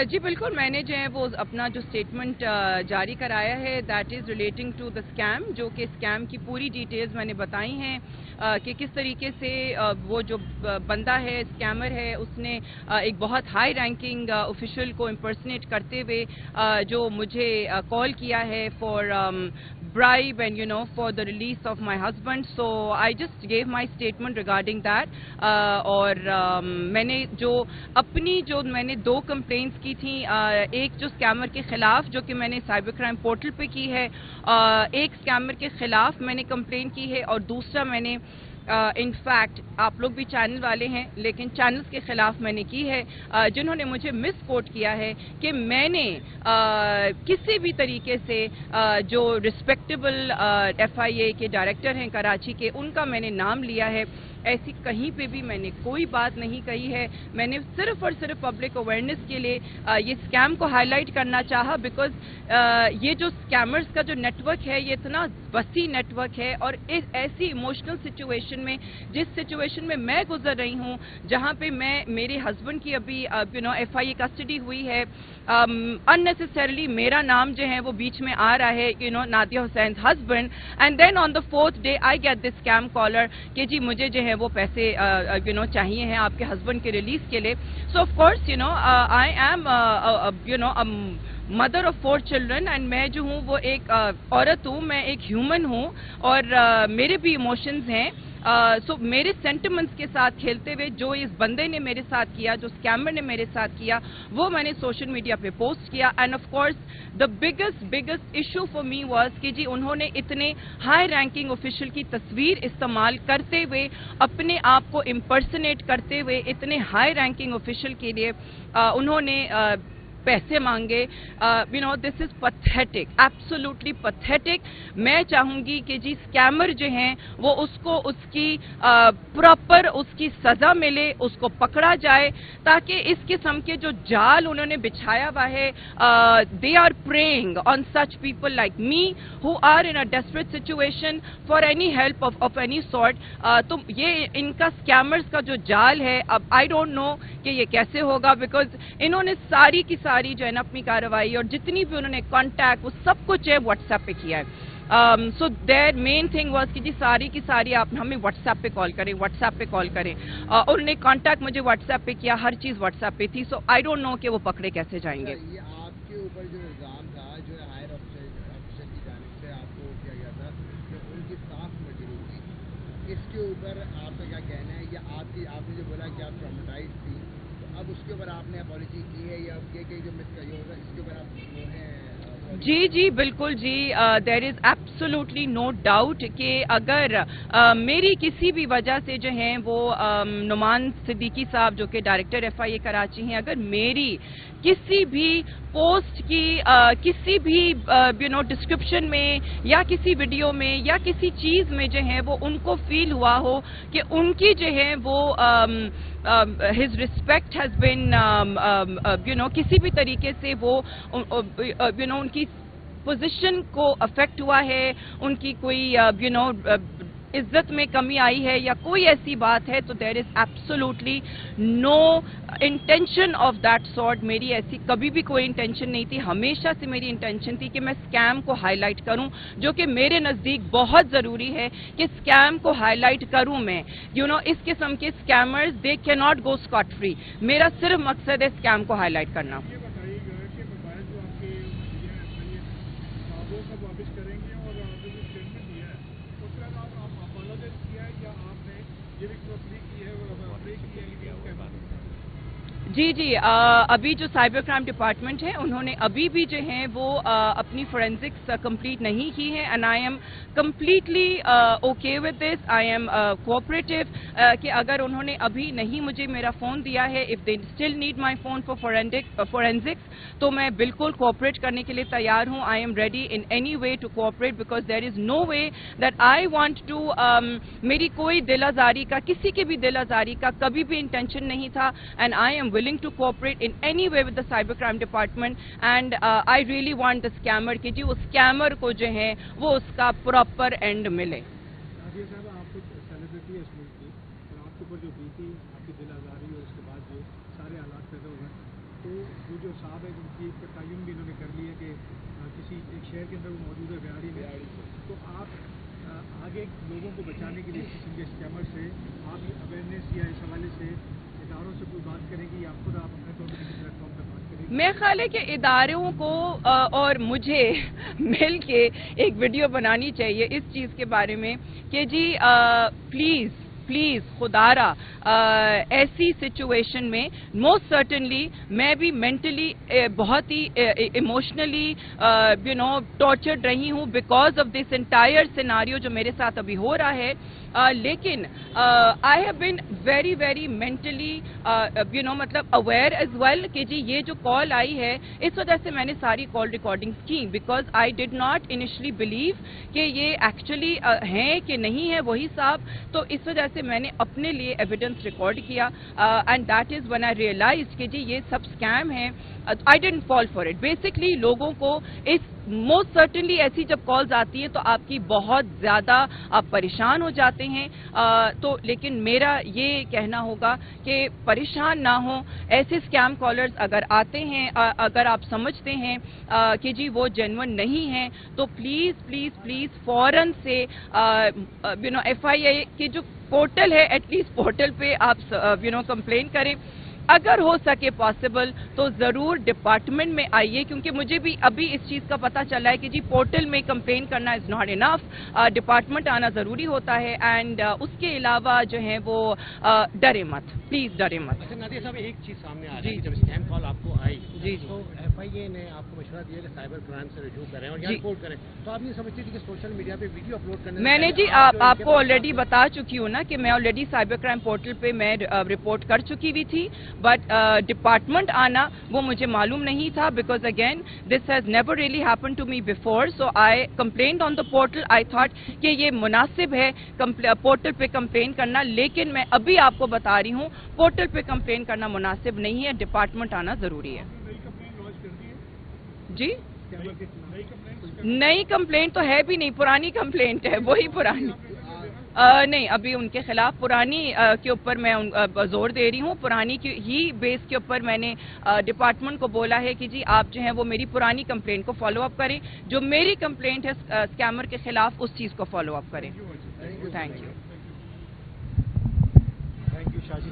जी बिल्कुल, मैंने जो है वो अपना जो स्टेटमेंट जारी कराया है that is relating to the scam, जो कि स्कैम की पूरी डिटेल्स मैंने बताई हैं कि किस तरीके से वो जो बंदा है, स्कैमर है, उसने एक बहुत हाई रैंकिंग ऑफिशियल को इम्पर्सनेट करते हुए जो मुझे कॉल किया है for bribe and for the release of my husband. So I just gave my statement regarding that. और मैंने जो अपनी जो मैंने 2 कंप्लेंट्स की थी, एक जो स्कैमर के खिलाफ जो कि मैंने साइबर क्राइम पोर्टल पे की है, एक स्कैमर के खिलाफ मैंने कंप्लेंट की है, और दूसरा मैंने इनफैक्ट आप लोग भी चैनल वाले हैं लेकिन चैनल्स के खिलाफ मैंने की है जिन्होंने मुझे मिस कोट किया है कि मैंने किसी भी तरीके से जो रिस्पेक्टेबल FIA के डायरेक्टर हैं कराची के, उनका मैंने नाम लिया है। ऐसी कहीं पे भी मैंने कोई बात नहीं कही है। मैंने सिर्फ और सिर्फ पब्लिक अवेयरनेस के लिए ये स्कैम को हाईलाइट करना चाहा, बिकॉज ये जो स्कैमर्स का जो नेटवर्क है ये इतना वसी नेटवर्क है, और एक ऐसी इमोशनल सिचुएशन में, जिस सिचुएशन में मैं गुजर रही हूँ, जहाँ पे मेरे हस्बैंड की अभी FIA कस्टडी हुई है, अननेसेसरली मेरा नाम जो है वो बीच में आ रहा है, Nadia Hussain husband, and then on the 4th day I get this scam caller कि जी मुझे जो है वो पैसे चाहिए हैं आपके हस्बैंड के रिलीज के लिए। सो of course I am mother of 4 children, and मैं जो हूँ वो एक औरत हूँ, मैं एक ह्यूमन हूँ, और मेरे भी इमोशंस हैं। सो मेरे सेंटिमेंट्स के साथ खेलते हुए जो इस बंदे ने मेरे साथ किया, जो स्कैमर ने मेरे साथ किया, वो मैंने सोशल मीडिया पे पोस्ट किया। End of course the biggest issue for me was कि जी उन्होंने इतने हाई रैंकिंग ऑफिशियल की तस्वीर इस्तेमाल करते हुए, अपने आप को इम्पर्सनेट करते हुए, इतने हाई रैंकिंग ऑफिशियल के लिए उन्होंने पैसे मांगे। This is pathetic, absolutely pathetic. मैं चाहूंगी कि जी स्कैमर जो हैं वो उसको उसकी प्रॉपर उसकी सजा मिले, उसको पकड़ा जाए, ताकि इस किस्म के जो जाल उन्होंने बिछाया हुआ है, they are preying on such people like me who are in a desperate situation for any help of any sort. तो ये इनका स्कैमर्स का जो जाल है, अब आई डोंट नो कि ये कैसे होगा, बिकॉज इन्होंने सारी की सारी जो है ना अपनी कार्रवाई और जितनी भी उन्होंने कॉन्टैक्ट, वो सब कुछ है व्हाट्सएप पे किया है। So their main thing was कि जी सारी की सारी आप हमें व्हाट्सएप पे कॉल करें, व्हाट्सएप पे कॉल करें, और उन्होंने कॉन्टैक्ट मुझे व्हाट्सएप पे किया, हर चीज़ व्हाट्सएप पे थी। सो आई डोंट नो कि वो पकड़े कैसे जाएंगे। ये आपके ऊपर जो इल्ज़ाम था, जो हायर ऑफिसर की जानिब से आपको किया गया था कि उनकी साफ मजरूरी थी, इसके ऊपर आपका क्या कहना है? या आपने जो बोला कि आप ट्रॉमेटाइज थी, अब उसके ऊपर आपने अपॉलॉजी की है, या ये जो मिसकही होगा इसके ऊपर आप वो हैं? जी बिल्कुल जी, there is absolutely no doubt कि अगर मेरी किसी भी वजह से जो हैं वो नुमान सिद्दीकी साहब जो कि डायरेक्टर FIA कराची हैं, अगर मेरी किसी भी पोस्ट की किसी भी डिस्क्रिप्शन में या किसी वीडियो में या किसी चीज़ में जो है वो उनको फील हुआ हो कि उनकी जो है वो his respect has been किसी भी तरीके से वो उनकी पोजीशन को अफेक्ट हुआ है, उनकी कोई इज्जत में कमी आई है या कोई ऐसी बात है, तो there is absolutely no intention of that sort. मेरी ऐसी कभी भी कोई इंटेंशन नहीं थी। हमेशा से मेरी इंटेंशन थी कि मैं स्कैम को हाईलाइट करूं, जो कि मेरे नज़दीक बहुत ज़रूरी है कि स्कैम को हाईलाइट करूं मैं। इस किस्म के scammers they can not go Scott free. मेरा सिर्फ मकसद है स्कैम को हाईलाइट करना। जी अभी जो साइबर क्राइम डिपार्टमेंट है उन्होंने अभी भी जो है वो अपनी फोरेंसिक्स कंप्लीट नहीं की है, and I am completely okay with this. I am cooperative कि अगर उन्होंने अभी नहीं मुझे मेरा फ़ोन दिया है, if they still need my phone for forensics, तो मैं बिल्कुल कोऑपरेट करने के लिए तैयार हूँ। I am ready in any way to cooperate, because there is no way that I want to मेरी कोई दिल आज़ारी का, किसी की भी दिल आज़ारी का कभी भी इंटेंशन नहीं था, and I am willing to cooperate in any way with the cyber crime department, and I really want the scammer कि जी उस स्कैमर को जो है वो उसका प्रॉपर एंड मिले। नादिया साहब, आप कुछ सेलिब्रिटी है इस मुल्क की, और आपके ऊपर जो बीती आपकी दिल आज़ारी और उसके बाद जो सारे हालात पैदा हुए, तो तो वो जो साहब है उनकी एक तयन भी इन्होंने कर लिया कि किसी एक शहर के अंदर वो मौजूद है बिहारी में, तो आप आगे लोगों को बचाने के लिए इस किस्म के स्कैमर से आप अवेयरनेस या इस हवाले से इदारों से कोई बात करेंगी या खुद आप अपने तौर पर किसी प्लेटफॉर्म पर बात करेंगे? मेरा ख्याल है कि इदारों को और मुझे मिल के एक वीडियो बनानी चाहिए इस चीज़ के बारे में कि जी प्लीज़ खुदारा ऐसी सिचुएशन में मोस्ट सर्टनली मैं भी मेंटली बहुत ही इमोशनली टॉर्चर्ड रही हूँ because of this entire scenario जो मेरे साथ अभी हो रहा है। लेकिन I have been very mentally मतलब अवेयर एज वेल कि जी ये जो कॉल आई है इस वजह से मैंने सारी कॉल रिकॉर्डिंग्स की because I did not initially believe कि ये एक्चुअली हैं कि नहीं है वही साहब, तो इस वजह से मैंने अपने लिए एविडेंस रिकॉर्ड किया and that is when I realised कि जी ये सब स्कैम है। I didn't fall for it. Basically लोगों को इस मोस्ट सर्टनली ऐसी जब कॉल्स आती हैं तो आपकी बहुत ज़्यादा आप परेशान हो जाते हैं, तो लेकिन मेरा ये कहना होगा कि परेशान ना हो। ऐसे स्कैम कॉलर्स अगर आते हैं, अगर आप समझते हैं कि जी वो जेन्युइन नहीं हैं तो प्लीज़ फौरन से FIA के जो पोर्टल है एटलीस्ट पोर्टल पे आप कंप्लेन करें। अगर हो सके पॉसिबल तो ज़रूर डिपार्टमेंट में आइए, क्योंकि मुझे भी अभी इस चीज़ का पता चला है कि जी पोर्टल में कंप्लेन करना इज़ नॉट इनफ, डिपार्टमेंट आना ज़रूरी होता है। एंड उसके अलावा जो है वो डरे मत, प्लीज़ डरे मत। अच्छा नादिया साहब, एक चीज़ सामने आ रही है, जब स्कैम कॉल आपको आई जी तो FIA ने आपको मशवरा दिया कि साइबर क्राइम से रजू करें और यहाँ रिपोर्ट करें, तो आप ये समझती थी कि सोशल मीडिया पे वीडियो अपलोड करने मैंने जी आपको ऑलरेडी बता चुकी हूँ ना कि मैं ऑलरेडी साइबर क्राइम पोर्टल पे मैं रिपोर्ट कर चुकी हुई थी, बट डिपार्टमेंट आना वो मुझे मालूम नहीं था because again this has never really happen to me before, so I complained on the portal. I thought कि ये मुनासिब है पोर्टल पे कंप्लेन करना, लेकिन मैं अभी आपको बता रही हूँ पोर्टल पे कंप्लेन करना मुनासिब नहीं है, डिपार्टमेंट आना जरूरी है। जी नई कंप्लेंट तो है भी नहीं, पुरानी कंप्लेंट है, वही पुरानी नहीं, अभी उनके खिलाफ पुरानी के ऊपर मैं जोर दे रही हूँ। पुरानी की ही बेस के ऊपर मैंने डिपार्टमेंट को बोला है कि जी आप जो है वो मेरी पुरानी कंप्लेंट को फॉलो अप करें, जो मेरी कंप्लेंट है स्कैमर के खिलाफ उस चीज़ को फॉलो अप करें। Thank you Shaji.